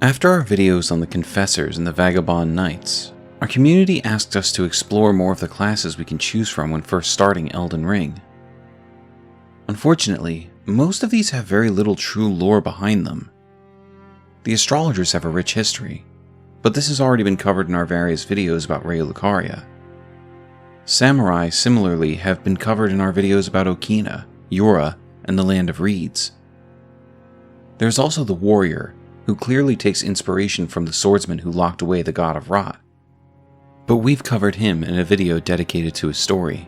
After our videos on the Confessors and the Vagabond Knights, our community asked us to explore more of the classes we can choose from when first starting Elden Ring. Unfortunately, most of these have very little true lore behind them. The astrologers have a rich history, but this has already been covered in our various videos about Raya Lucaria. Samurai similarly have been covered in our videos about Okina, Yura, and the Land of Reeds. There's also the warrior, who clearly takes inspiration from the swordsman who locked away the God of Rot. But we've covered him in a video dedicated to his story.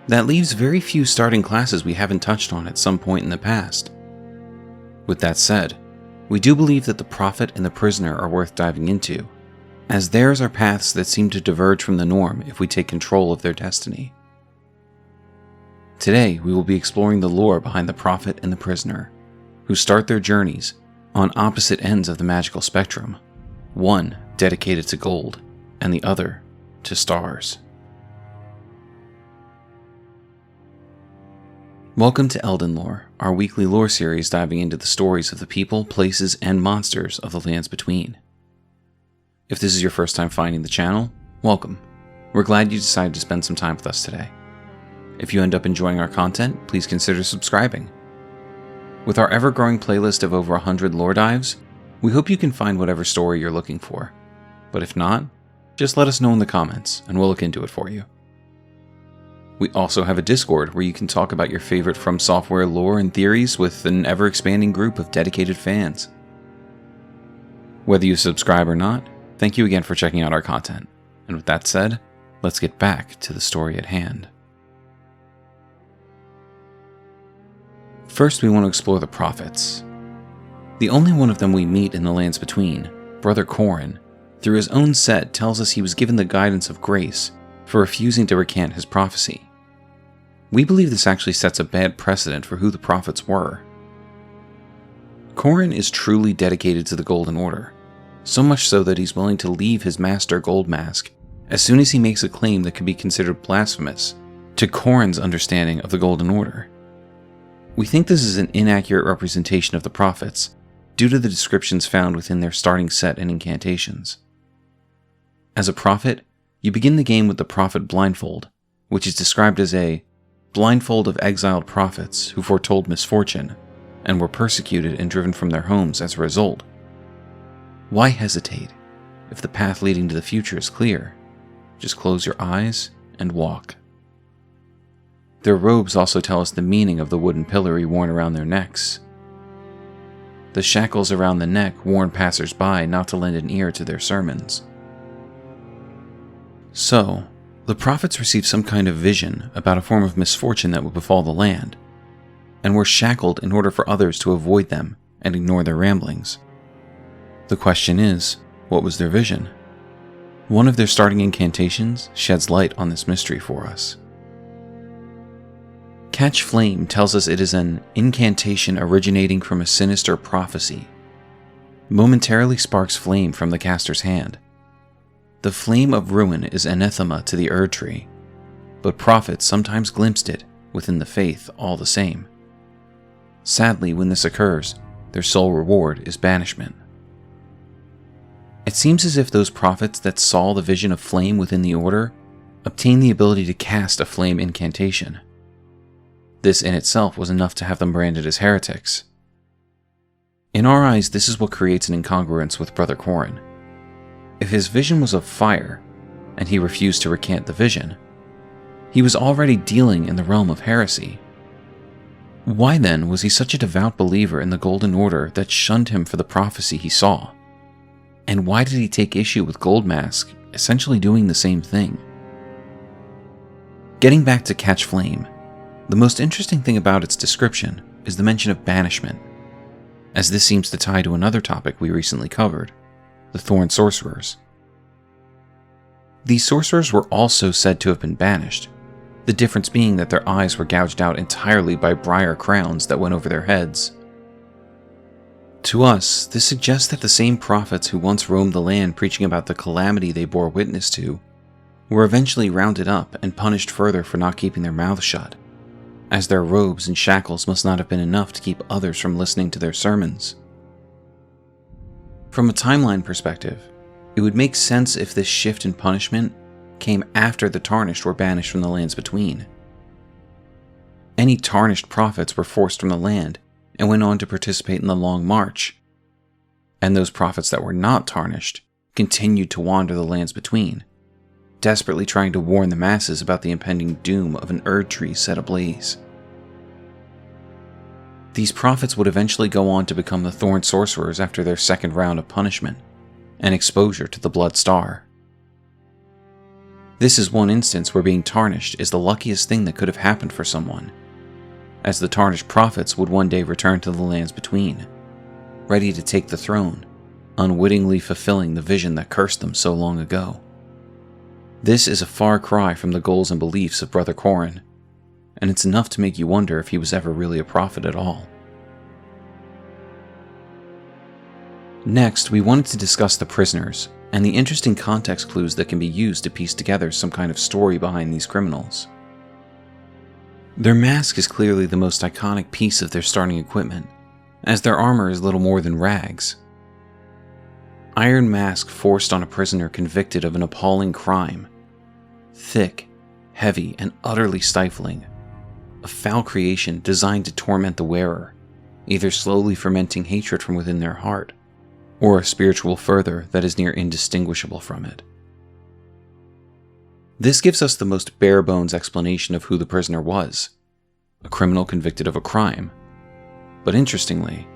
That leaves very few starting classes we haven't touched on at some point in the past. With that said, we do believe that the Prophet and the Prisoner are worth diving into, as theirs are paths that seem to diverge from the norm if we take control of their destiny. Today, we will be exploring the lore behind the Prophet and the Prisoner, who start their journeys on opposite ends of the magical spectrum, one dedicated to gold, and the other to stars. Welcome to Elden Lore, our weekly lore series diving into the stories of the people, places, and monsters of the lands between. If this is your first time finding the channel, welcome. We're glad you decided to spend some time with us today. If you end up enjoying our content, please consider subscribing. With our ever-growing playlist of over 100 lore dives, we hope you can find whatever story you're looking for. But if not, just let us know in the comments, and we'll look into it for you. We also have a Discord where you can talk about your favorite From Software lore and theories with an ever-expanding group of dedicated fans. Whether you subscribe or not, thank you again for checking out our content. And with that said, let's get back to the story at hand. First, we want to explore the prophets. The only one of them we meet in the lands between, Brother Corrin, through his own set tells us he was given the guidance of grace for refusing to recant his prophecy. We believe this actually sets a bad precedent for who the prophets were. Corrin is truly dedicated to the Golden Order, so much so that he's willing to leave his master Gold Mask as soon as he makes a claim that could be considered blasphemous to Corrin's understanding of the Golden Order. We think this is an inaccurate representation of the prophets due to the descriptions found within their starting set and incantations. As a prophet, you begin the game with the prophet blindfold, which is described as a blindfold of exiled prophets who foretold misfortune and were persecuted and driven from their homes as a result. Why hesitate if the path leading to the future is clear? Just close your eyes and walk. Their robes also tell us the meaning of the wooden pillory worn around their necks. The shackles around the neck warn passers-by not to lend an ear to their sermons. So, the prophets received some kind of vision about a form of misfortune that would befall the land, and were shackled in order for others to avoid them and ignore their ramblings. The question is, what was their vision? One of their starting incantations sheds light on this mystery for us. Catch Flame tells us it is an incantation originating from a sinister prophecy. Momentarily sparks flame from the caster's hand. The flame of ruin is anathema to the Erd Tree, but prophets sometimes glimpsed it within the faith all the same. Sadly, when this occurs, their sole reward is banishment. It seems as if those prophets that saw the vision of flame within the Order obtained the ability to cast a flame incantation. This in itself was enough to have them branded as heretics. In our eyes, this is what creates an incongruence with Brother Corrin. If his vision was of fire, and he refused to recant the vision, he was already dealing in the realm of heresy. Why then was he such a devout believer in the Golden Order that shunned him for the prophecy he saw? And why did he take issue with Gold Mask essentially doing the same thing? Getting back to Catch Flame, the most interesting thing about its description is the mention of banishment, as this seems to tie to another topic we recently covered, the Thorn Sorcerers. These sorcerers were also said to have been banished, the difference being that their eyes were gouged out entirely by briar crowns that went over their heads. To us, this suggests that the same prophets who once roamed the land preaching about the calamity they bore witness to were eventually rounded up and punished further for not keeping their mouths shut, as their robes and shackles must not have been enough to keep others from listening to their sermons. From a timeline perspective, it would make sense if this shift in punishment came after the Tarnished were banished from the lands between. Any Tarnished prophets were forced from the land and went on to participate in the Long March, and those prophets that were not Tarnished continued to wander the lands between, desperately trying to warn the masses about the impending doom of an Erd tree set ablaze. These prophets would eventually go on to become the Thorn Sorcerers after their second round of punishment and exposure to the Blood Star. This is one instance where being tarnished is the luckiest thing that could have happened for someone, as the tarnished prophets would one day return to the lands between, ready to take the throne, unwittingly fulfilling the vision that cursed them so long ago. This is a far cry from the goals and beliefs of Brother Corrin, and it's enough to make you wonder if he was ever really a prophet at all. Next, we wanted to discuss the prisoners and the interesting context clues that can be used to piece together some kind of story behind these criminals. Their mask is clearly the most iconic piece of their starting equipment, as their armor is little more than rags. Iron mask forced on a prisoner convicted of an appalling crime. Thick, heavy, and utterly stifling. A foul creation designed to torment the wearer, either slowly fermenting hatred from within their heart, or a spiritual fervor that is near indistinguishable from it. This gives us the most bare-bones explanation of who the prisoner was, a criminal convicted of a crime. But interestingly,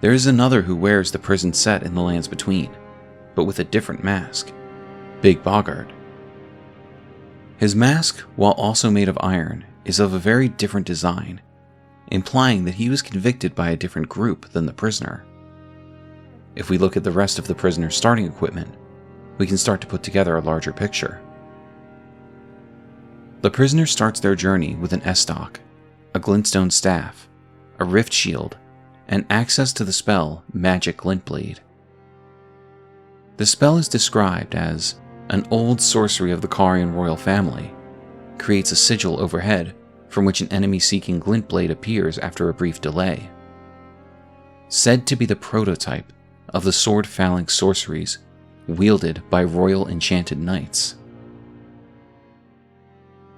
there is another who wears the prison set in the lands between, but with a different mask, Big Boggart. His mask, while also made of iron, is of a very different design, implying that he was convicted by a different group than the prisoner. If we look at the rest of the prisoner's starting equipment, we can start to put together a larger picture. The prisoner starts their journey with an estoc, a glintstone staff, a rift shield, and access to the spell Magic Glintblade. The spell is described as an old sorcery of the Carian royal family, creates a sigil overhead from which an enemy-seeking Glintblade appears after a brief delay. Said to be the prototype of the sword-phalanx sorceries wielded by royal enchanted knights.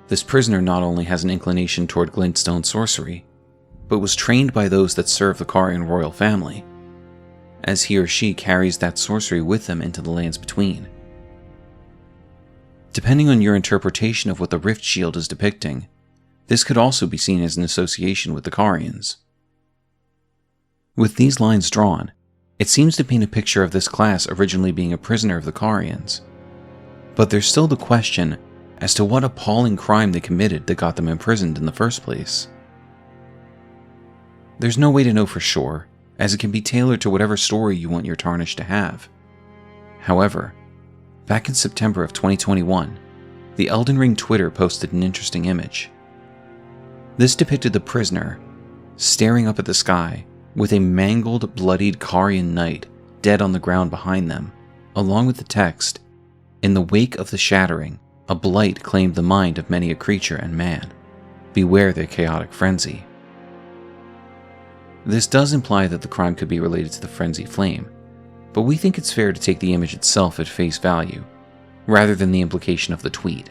This prisoner not only has an inclination toward glintstone sorcery, but was trained by those that serve the Carian royal family, as he or she carries that sorcery with them into the lands between. Depending on your interpretation of what the Rift Shield is depicting, this could also be seen as an association with the Carians. With these lines drawn, it seems to paint a picture of this class originally being a prisoner of the Carians, but there's still the question as to what appalling crime they committed that got them imprisoned in the first place. There's no way to know for sure, as it can be tailored to whatever story you want your Tarnished to have. However, back in September of 2021, the Elden Ring Twitter posted an interesting image. This depicted the prisoner staring up at the sky with a mangled, bloodied Carian knight dead on the ground behind them, along with the text, "In the wake of the shattering, a blight claimed the mind of many a creature and man. Beware their chaotic frenzy." This does imply that the crime could be related to the Frenzy Flame, but we think it's fair to take the image itself at face value, rather than the implication of the tweet,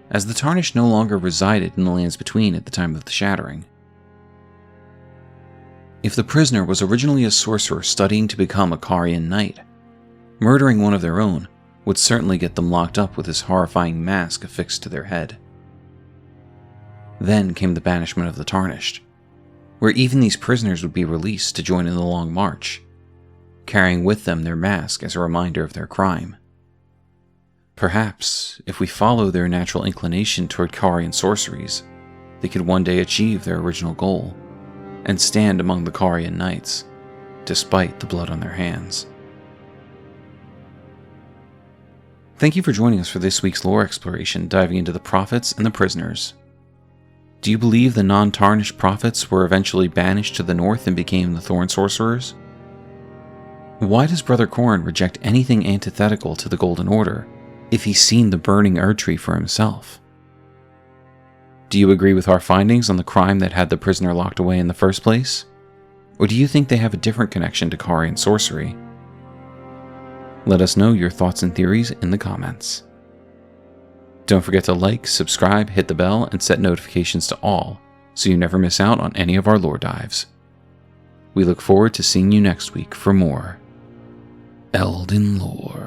as the Tarnished no longer resided in the lands between at the time of the shattering. If the prisoner was originally a sorcerer studying to become a Carian knight, murdering one of their own would certainly get them locked up with this horrifying mask affixed to their head. Then came the banishment of the Tarnished, where even these prisoners would be released to join in the Long March, carrying with them their mask as a reminder of their crime. Perhaps, if we follow their natural inclination toward Carian sorceries, they could one day achieve their original goal, and stand among the Carian knights, despite the blood on their hands. Thank you for joining us for this week's lore exploration, diving into the prophets and the prisoners. Do you believe the non-tarnished prophets were eventually banished to the north and became the Thorn Sorcerers? Why does Brother Corrin reject anything antithetical to the Golden Order if he's seen the burning Erd tree for himself? Do you agree with our findings on the crime that had the prisoner locked away in the first place? Or do you think they have a different connection to Carian sorcery? Let us know your thoughts and theories in the comments. Don't forget to like, subscribe, hit the bell, and set notifications to all so you never miss out on any of our lore dives. We look forward to seeing you next week for more Elden Lore.